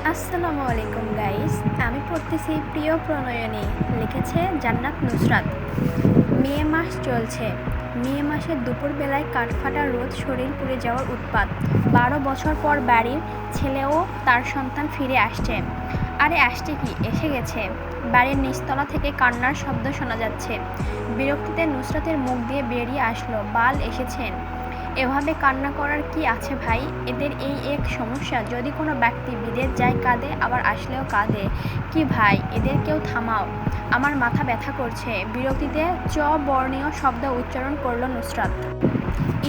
আসসালামু আলাইকুম গাইস। আমি পড়তেছি প্রিয় প্রণয়নী, লিখেছে জান্নাত নুসরাত। মে মাস চলছে। মে মাসের দুপুরবেলায় কাঠফাটা রোদ, শরীর পুড়ে যাওয়ার উৎপাত। 12 বছর পর বাড়ির ছেলেও তার সন্তান ফিরে আসছে। আরে আসছে কি, এসে গেছে। বাড়ির নিচতলা থেকে কান্নার শব্দ শোনা যাচ্ছে। বিরক্তিতে নুসরাতের মুখ দিয়ে বেরিয়ে আসলো, বাল এসেছেন। এভাবে কান্না করার কি আছে ভাই? এদের এই এক সমস্যা, যদি কোনো ব্যক্তি বিদেশ যায় কাঁদে, আবার আসলেও কাঁদে। কি ভাই, এদের কেউ থামাও, আমার মাথা ব্যথা করছে। বিরক্তিতে বর্ণীয় শব্দ উচ্চারণ করল নুসরাত।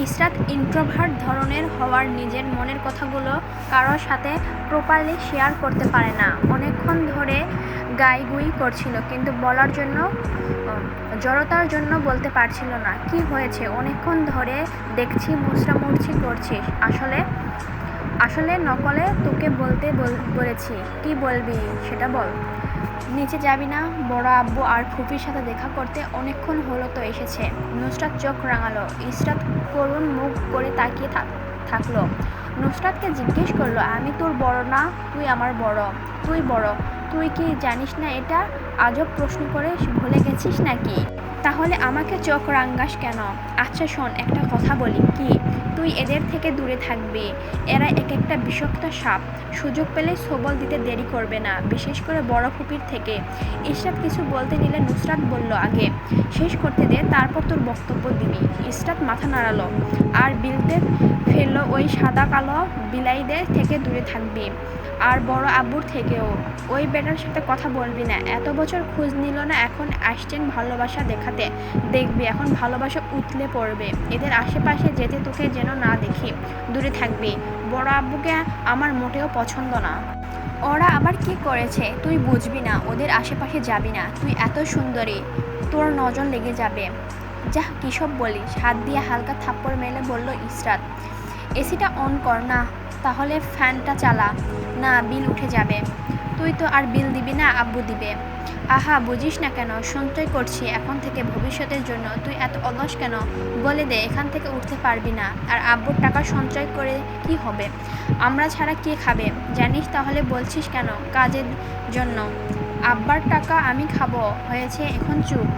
ইসরাত ইন্ট্রোভার্ট ধরনের হওয়ার নিজের মনের কথাগুলো কারোর সাথে প্রপারলি শেয়ার করতে পারে না। অনেকক্ষণ ধরে গাইগুই করছিল, কিন্তু বলার জন্য জড়তার জন্য বলতে পারছিল না। কি হয়েছে? অনেকক্ষণ ধরে দেখছি মুচড়ামুচড়ি করছিস। আসলে আসলে নকলে তোকে বলতে বলেছি। কি বলবি সেটা বল। নিচে যাবি না? বড় আব্বু আর ফুপির সাথে দেখা করতে অনেকক্ষণ হলো তো এসেছে। নুসরাত চোখ রাঙালো। ইসরাত করুণ মুখ করে তাকিয়ে থাকলো। নুসরাতকে জিজ্ঞেস করলো, আমি তোর বড় না? তুই আমার বড়। তুই বড়, তুই কি জানিস না এটা? আজব প্রশ্ন করে ভুলে গেছিস নাকি? তাহলে আমাকে চোখ রাঙাস কেন? আচ্ছা শোন, একটা কথা বলি। কি? তুই এদের থেকে দূরে থাকবি। এরা এক একটা বিষাক্ত সাপ। সুযোগ পেলে সবল দিতে দেরি করবে না, বিশেষ করে বড় ফুপির থেকে। ইসরাত কিছু বলতে নিলে নুসরাত বলল, আগে শেষ করতে দে, তারপর তোর বক্তব্য দিবি। ইসরাত মাথা নাড়ালো আর বিলতে ফেললো, ওই সাদা কালো বিলাইদের থেকে দূরে থাকবি। আর বড় আব্বুর থেকেও। ওই বেটার সাথে কথা বলবি না। এত বছর খোঁজ নিল না, এখন আসছেন ভালোবাসা দেখাতে। দেখবি এখন ভালোবাসা উতলে পড়বে। এদের আশেপাশে যেতে তোকে যেন না দেখি। দূরে থাকবি। বড় আব্বুকে আমার মোটেও পছন্দ না। ওরা আবার কি করেছে তুই বুঝবি না। ওদের আশেপাশে যাবি না। তুই এত সুন্দরী, তোর নজর লেগে যাবে। যাহ, কিসব বলিস? হাত দিয়ে হালকা থাপ্পড় মেলে বলল ইসরাত। এসিটা অন কর না। তাহলে ফ্যানটা চালা না, বিল উঠে যাবে। তুই তো আর বিল দিবি না, আব্বু দিবে। আহা, বুঝিস না কেন? সঞ্চয় করছি এখন থেকে ভবিষ্যতের জন্য। তুই এত অলস কেন? বলে দে, এখান থেকে উঠতে পারবি না। আর আব্বুর টাকা সঞ্চয় করে কি হবে? আমরা ছাড়া কে খাবে? জানিস, তাহলে বলছিস কেন? কাজের জন্য। আব্বার টাকা আমি খাবো। হয়েছে, এখন চুপ।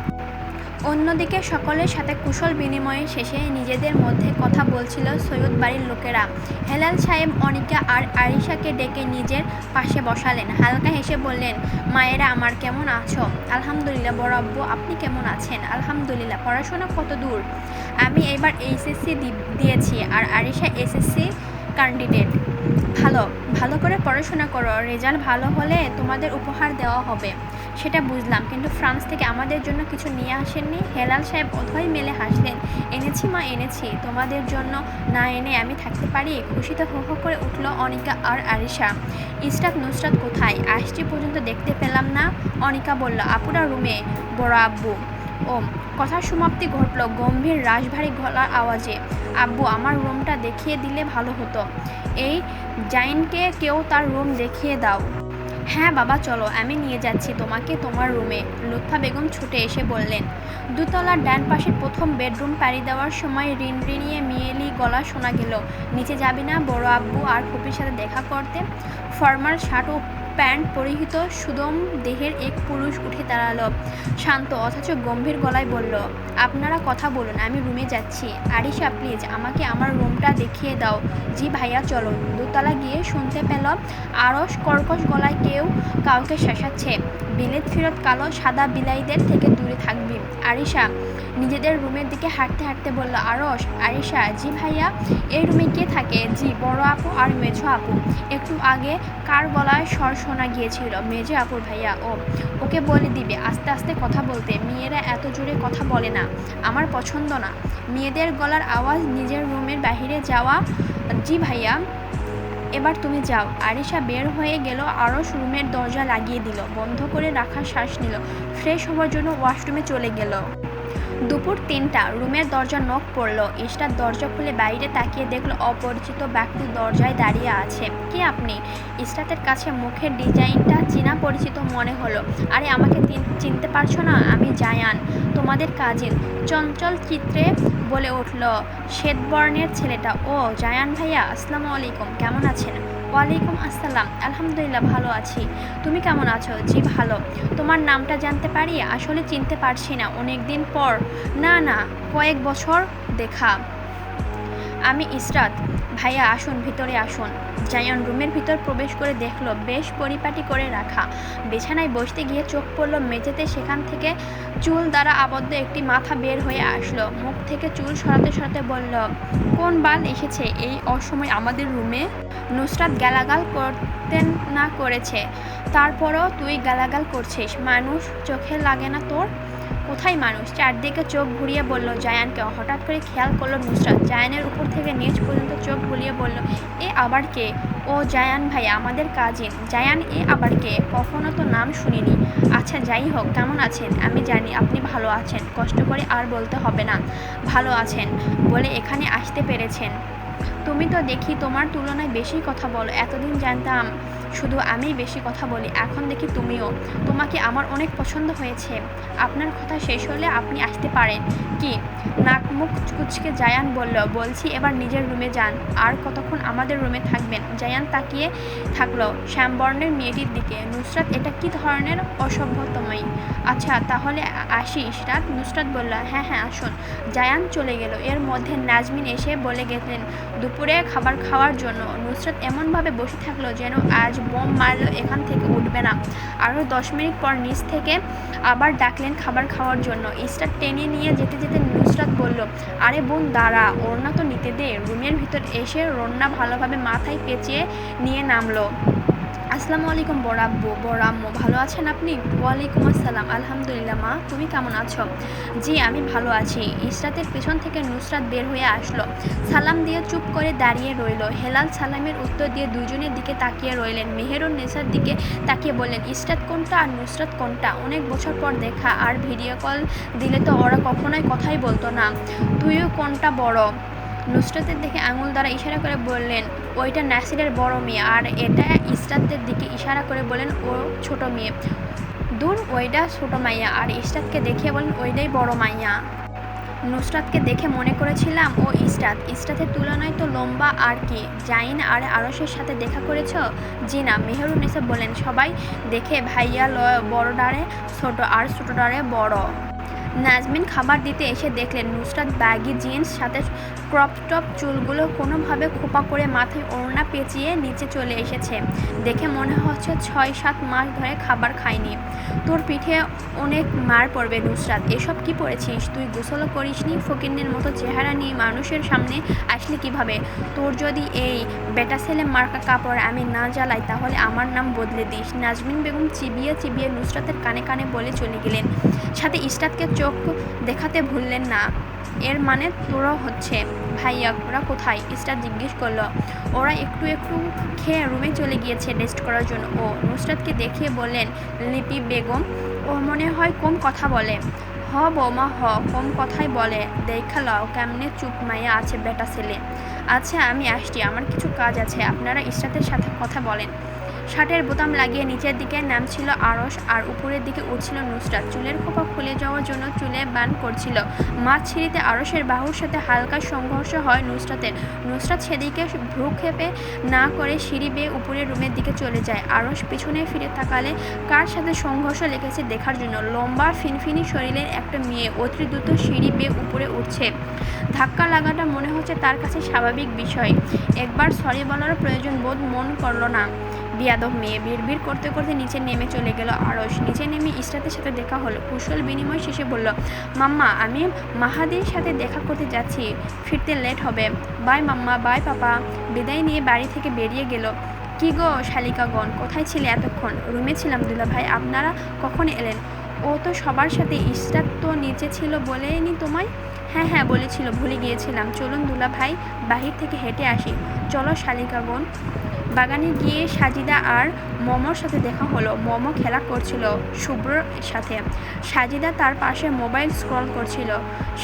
অন্যদিকে সকলের সাথে কুশল বিনিময়ের শেষে নিজেদের মধ্যে কথা বলছিল সৈয়দ বাড়ির লোকেরা। হেলাল সাহেব অনিকা আর আরিশাকে ডেকে নিজের পাশে বসালেন। হালকা হেসে বললেন, মায়েরা আমার, কেমন আছো? আলহামদুলিল্লাহ। বড় আব্বু, আপনি কেমন আছেন? আলহামদুলিল্লাহ। পড়াশোনা কত দূর? আমি এবার এইচএসসি দিয়েছি, আর আরিশা এসএসসি ক্যান্ডিডেট। ভালো ভালো করে পড়াশোনা করো। রেজাল্ট ভালো হলে তোমাদের উপহার দেওয়া হবে। সেটা বুঝলাম, কিন্তু ফ্রান্স থেকে আমাদের জন্য কিছু নিয়ে আসেননি? হেলাল সাহেব অথই মেলে হাসলেন। এনেছি মা, এনেছি। তোমাদের জন্য না এনে আমি থাকতে পারি? খুশিতে হো হো করে উঠল অনিকা আর আরিশা। ইসরাত নুসরাত কোথায়? আসছি পর্যন্ত দেখতে পেলাম না। অনিকা বলল, আপুরা রুমে। বড় আব্বু ও। কথার সমাপ্তি ঘটল গম্ভীর রাশভারী গলার আওয়াজে। আব্বু, আমার রুমটা দেখিয়ে দিলে ভালো হতো। এই জাইনকে কেউ তার রুম দেখিয়ে দাও। হ্যাঁ বাবা, চলো, আমি নিয়ে যাচ্ছি তোমাকে তোমার রুমে। লুৎফা বেগম ছুটে এসে বললেন। দুতলার ডান পাশের প্রথম বেডরুম পাড়ি দেওয়ার সময় রিনরিনিয়ে মিয়েলি গলা শোনা গেল, নিচে যাবি না বড় আব্বু আর ফুপির সাথে দেখা করতে? ফর্মাল শার্ট ও প্যান্ট পরিহিত সুদম দেহের এক পুরুষ উঠে দাঁড়ালো, শান্ত অথচ গম্ভীর গলায় বলল, আপনারা কথা বলুন, আমি রুমে যাচ্ছি। আরিশা, প্লিজ আমাকে আমার রুমটা দেখিয়ে দাও। জি ভাইয়া, চলো। দোতলা গিয়ে শুনতে পেল আরস কর্কশ গলায় কেউ কাউকে শেষাচ্ছে, বিলেত ফেরত কালো সাদা বিলাইদের থেকে দূরে থাকবি। আরিশা নিজেদের রুমের দিকে হাঁটতে হাঁটতে বলল, আরস। আরিশা, জি ভাইয়া। এই রুমে কে থাকে? জি, বড় আপু আর মেঝো আপু। একটু আগে কার গলায় স্বর শোনা গিয়েছিল? মেঝো আপুর ভাইয়া। ও, ওকে বলে দিবে আস্তে আস্তে কথা বলতে। মেয়েরা এত জোরে কথা বলে না, আমার পছন্দ না। মেয়েদের গলার আওয়াজ নিজের রুমের বাহিরে যাওয়া। জি ভাইয়া। এবার তুমি যাও। আরিশা বের হয়ে গেল। আরস রুমের দরজা লাগিয়ে দিল, বন্ধ করে রাখা শ্বাস নিল, ফ্রেশ হওয়ার জন্য ওয়াশরুমে চলে গেল। দুপুর 3টা। রুমের দরজা নখ পড়ল। ইশরাত দরজা খুলে বাইরে তাকিয়ে দেখল অপরিচিত ব্যক্তি দরজায় দাঁড়িয়ে আছে। কে আপনি? ইশরাতের কাছে মুখের ডিজাইনটা চেনা পরিচিত মনে হলো। আরে, আমাকে চিনতে পারছো না? আমি জায়ান, তোমাদের কাজিন। চঞ্চল চিত্রে বলে উঠল শ্বেতবর্ণের ছেলেটা। ও জায়ান ভাইয়া, আসসালামু আলাইকুম, কেমন আছেন? ওয়ালাইকুম আসসালাম। আলহামদুলিল্লাহ ভালো আছি। তুমি কেমন আছো? জি ভালো। তোমার নামটা জানতে পারি? আসলে চিনতে পারছি না, অনেক দিন পর। না না, কয়েক বছর দেখা। আমি ইসরাত। ভাইয়া আসুন, ভিতরে আসুন। জায়ান রুমের ভিতর প্রবেশ করে দেখলো বেশ পরিপাটি করে রাখা। বিছানায় বসতে গিয়ে চোখ পড়ল মেঝেতে, সেখান থেকে চুল দ্বারা আবদ্ধ একটি মাথা বের হয়ে আসলো। মুখ থেকে চুল সরাতে সরাতে বলল, কোন বাল এসেছে এই অসময় আমাদের রুমে? নুসরাত গালাগাল করতে না করেছে, তারপরও তুই গালাগাল করছিস, মানুষ চোখে লাগে না তোর? কোথায় মানুষ? চারদিকে চোখ ঘুরিয়ে বলল জায়ানকে। হঠাৎ করে খেয়াল করলো নুসরাত। জায়ানের উপর থেকে নিচ পর্যন্ত চোখ ঘুরিয়ে বলল, এ আবার কে? ও জায়ান ভাই, আমাদের কাজিন। জায়ান, এ আবার কে? কখনো তো নাম শুনিনি। আচ্ছা যাই হোক, কেমন আছেন? আমি জানি আপনি ভালো আছেন, কষ্ট করে আর বলতে হবে না। ভালো আছেন বলে এখানে আসতে পেরেছেন। তুমি তো দেখি তোমার তুলনায় বেশি কথা বলো। এতদিন জানতাম শুধু আমিই বেশি কথা বলি, এখন দেখি তুমিও। তোমাকে আমার অনেক পছন্দ হয়েছে। আপনার কথা শেষ হলে আপনি আসতে পারেন। কি? নাক মুখ কুচকে জায়ান বলল, বলছি এবার নিজের রুমে যান। আর কতক্ষণ আমাদের রুমে থাকবেন? জায়ান তাকিয়ে থাকলো শ্যামবর্ণের মেয়েটির দিকে। নুসরাত, এটা কি ধরনের অসভ্যতমই? আচ্ছা তাহলে আসি ইসরাত। নুসরাত বলল, হ্যাঁ হ্যাঁ আসুন। জায়ান চলে গেল। এর মধ্যে নাজমিন এসে বলে গেলেন দুপুরে খাবার খাওয়ার জন্য। নুসরাত এমনভাবে বসে থাকলো যেন আজ বোম মারলো এখান থেকে উঠবে না। আরও 10 মিনিট পর নিচ থেকে আবার ডাকলেন খাবার খাওয়ার জন্য। ইসরাত টেনে নিয়ে যেতে যেতে নুসরাত বলল, আরে বোন দাঁড়া, ওড়না তো নিতে দে। রুমের ভিতর এসে ওড়না ভালোভাবে মাথায় পেঁচিয়ে নিয়ে নামলো। আসসালামু আলাইকুম বড় আব্বু, বড় আম্মু, ভালো আছেন আপনি? ওয়ালাইকুম আসসালাম। আলহামদুলিল্লাহ মা, তুমি কেমন আছো? জি আমি ভালো আছি। ইসরাতের পেছন থেকে নুসরাত বের হয়ে আসলো। সালাম দিয়ে চুপ করে দাঁড়িয়ে রইল। হেলাল সালামের উত্তর দিয়ে দুজনের দিকে তাকিয়ে রইলেন। মেহেরুন নেসার দিকে তাকিয়ে বললেন, ইসরাত কোনটা আর নুসরাত কোনটা? অনেক বছর পর দেখা, আর ভিডিও কল দিলে তো ওরা কখনোই কথাই বলতো না। তুইও কোনটা বড়? নুসরাতের দিকে আঙুল দ্বারা ইশারা করে বললেন, ওইটা নাসিরের বড় মেয়ে। আর এটা ইসরাতের দিকে ইশারা করে বললেন, ও ছোট মেয়ে। দূর, ওইটা ছোট মাইয়া। আর ইসরাতকে দেখিয়ে বলেন, ওইটাই বড় মাইয়া। নুসরাতকে দেখে মনে করেছিলাম ও ইসরাত। ইসরাতের তুলনায় তো লম্বা। আর কি জাইন আর আরশের সাথে দেখা করেছ? জি না। মেহেরুন্নেসা বলেন, সবাই দেখে ভাইয়া বড় ডারে ছোট আর ছোট ডারে বড়। নাজমিন খাবার দিতে এসে দেখলেন নুসরাত ব্যাগি জিন্স, সাথে ক্রপ টপ, চুলগুলো কোনোভাবে খোপা করে মাথায় ওড়না পেঁচিয়ে নিচে চলে এসেছে। দেখে মনে হচ্ছে 6-7 মাস ধরে খাবার খায়নি। তোর পিঠে অনেক মার পড়বে নুসরাত। এসব কি পড়েছিস? তুই গোসলও করিসনি? ফকিন্নের মতো চেহারা নিয়ে মানুষের সামনে আসলি কিভাবে? তোর যদি এই বেটা ছেলে মার্কা কাপড় আমি না জ্বালাই তাহলে আমার নাম বদলে দিস। নাজমিন বেগম চিবিয়ে চিবিয়ে নুসরাতের কানে কানে বলে চলে গেলেন। সাথে ইসরাতকে চোখ দেখাতে ভুললেন না। এর মানে তোরা হচ্ছে ভাইয়া, ওরা কোথায়? ইসরাত জিজ্ঞেস করলো। ওরা একটু একটু খেয়ে রুমে চলে গিয়েছে রেস্ট করার জন্য। ও নুসরাতকে দেখিয়ে বললেন, লিপি বেগম, ও মনে হয় কম কথা বলে। হ বৌমা হ, কম কথাই বলে। দেখা লও কেমনে চুপ মাইয়া আছে বেটা ছেলে। আচ্ছা আমি আসছি, আমার কিছু কাজ আছে, আপনারা ইসরাতের সাথে কথা বলেন। শার্টের বোতাম লাগিয়ে নিচের দিকে নামছিল আরশ আর উপরের দিকে উঠছিল নুসরাত। চুলের খোপা খুলে যাওয়ার জন্য চুলে বান করছিল। মাছ ছিঁড়িতে আরশের বাহুর সাথে হালকা সংঘর্ষ হয় নুসরাতের। নুসরাত সেদিকে ভ্রুক্ষেপে না করে সিঁড়ি বেয়ে উপরের রুমের দিকে চলে যায়। আরশ পিছনে ফিরে তাকালে কার সাথে সংঘর্ষ লেগেছে দেখার জন্য। লম্বা ফিনফিনি শরীরের একটা মেয়ে অতি দ্রুত সিঁড়ি বেয়ে উপরে উঠছে। ধাক্কা লাগাটা মনে হচ্ছে তার কাছে স্বাভাবিক বিষয়। একবার সরি বলার প্রয়োজন বোধ মন করল না। বিয়াদব মেয়ে। বিড়বিড় করতে করতে নিচে নেমে চলে গেল আরশ। নিচে নেমে ইসরাতের সাথে দেখা হলো। কুশল বিনিময় শেষে বলল, মাম্মা আমি মাহাদির সাথে দেখা করতে যাচ্ছি, ফিরতে লেট হবে। বাই মাম্মা, বাই পাপা। বিদায় নিয়ে বাড়ি থেকে বেরিয়ে গেল। কি গো শালিকাগণ, কোথায় ছিলে এতক্ষণ? রুমে ছিলাম দুলাভাই। আপনারা কখন এলেন? ও তো সবার সাথে। ইসরাত তো নিচে ছিল বলেনি তোমায়? হ্যাঁ হ্যাঁ বলেছিল, ভুলে গিয়েছিলাম। চলুন দুলাভাই, বাহির থেকে হেঁটে আসি। চলো শালিকাগণ। বাগানে গিয়ে সাজিদা আর মমর সাথে দেখা হলো। মমো খেলা করছিল শুভ্রর সাথে। সাজিদা তার পাশে মোবাইল স্ক্রল করছিল।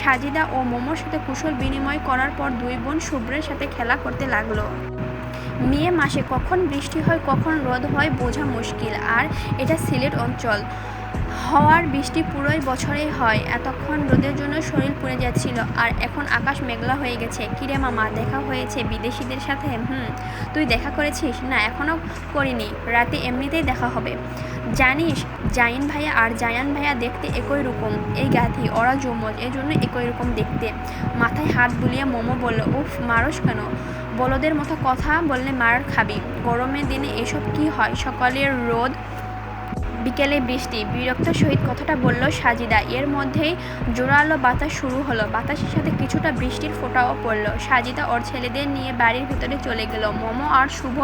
সাজিদা ও মমর সাথে কুশল বিনিময় করার পর দুই বোন শুভ্রের সাথে খেলা করতে লাগলো। মে মাসে কখন বৃষ্টি হয় কখন রোদ হয় বোঝা মুশকিল। আর এটা সিলেট অঞ্চল, হওয়ার বৃষ্টি পুরোই বছরেই হয়। এতক্ষণ রোদের জন্য শরীর পুড়ে যাচ্ছিল, আর এখন আকাশ মেঘলা হয়ে গেছে। কিরে মামা, দেখা হয়েছে বিদেশিদের সাথে? তুই দেখা করেছিস? না, এখনও করিনি। রাতে এমনিতেই দেখা হবে। জানিস, জাইন ভাইয়া আর জায়ান ভাইয়া দেখতে একই রকম। এই গাধি, ওরা যমজ, এজন্য একই রকম দেখতে। মাথায় হাত বুলিয়ে মোমো বলল, উফ, মারস কেন? বলদের মতো কথা বললে মার খাবি। গরমের দিনে এসব কি হয়? সকালের রোদ, বিকেলে বৃষ্টি। বিরক্ত সহিত কথাটা বলল সাজিদা। এর মধ্যেই জোরালো বাতাস শুরু হলো। বাতাসের সাথে কিছুটা বৃষ্টির ফোঁটাও পড়ল। সাজিদা ওর ছেলেদের নিয়ে বাড়ির ভিতরে চলে গেল। মোমো আর শুভ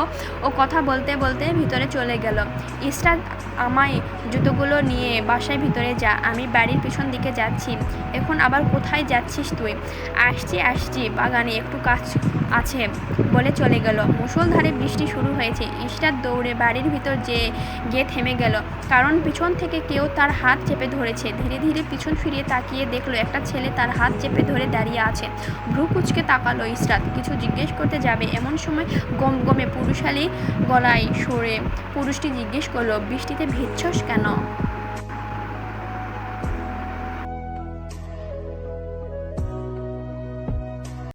ও কথা বলতে বলতে ভিতরে চলে গেল। ইসরাত, আমায় জুতোগুলো নিয়ে বাসায় ভিতরে যা, আমি বাড়ির পিছন দিকে যাচ্ছি। এখন আবার কোথায় যাচ্ছিস তুই? আসছি, বাগানে একটু কাজ আছে বলে চলে গেল। মুষলধারে বৃষ্টি শুরু হয়েছে। ইসরাত দৌড়ে বাড়ির ভিতর গিয়ে থেমে গেল, কারণ পিছন থেকে কেউ তার হাত চেপে ধরেছে। ধীরে ধীরে পিছন ফিরিয়ে তাকিয়ে দেখলো একটা ছেলে তার হাত চেপে ধরে দাঁড়িয়ে আছে। ভ্রু কুঁচকে তাকালো ইসরাত, কিছু জিজ্ঞেস করতে যাবে এমন সময় গমগমে পুরুষালী গলায় সরে পুরুষটি জিজ্ঞেস করলো, বৃষ্টিতে ভিজছস কেন?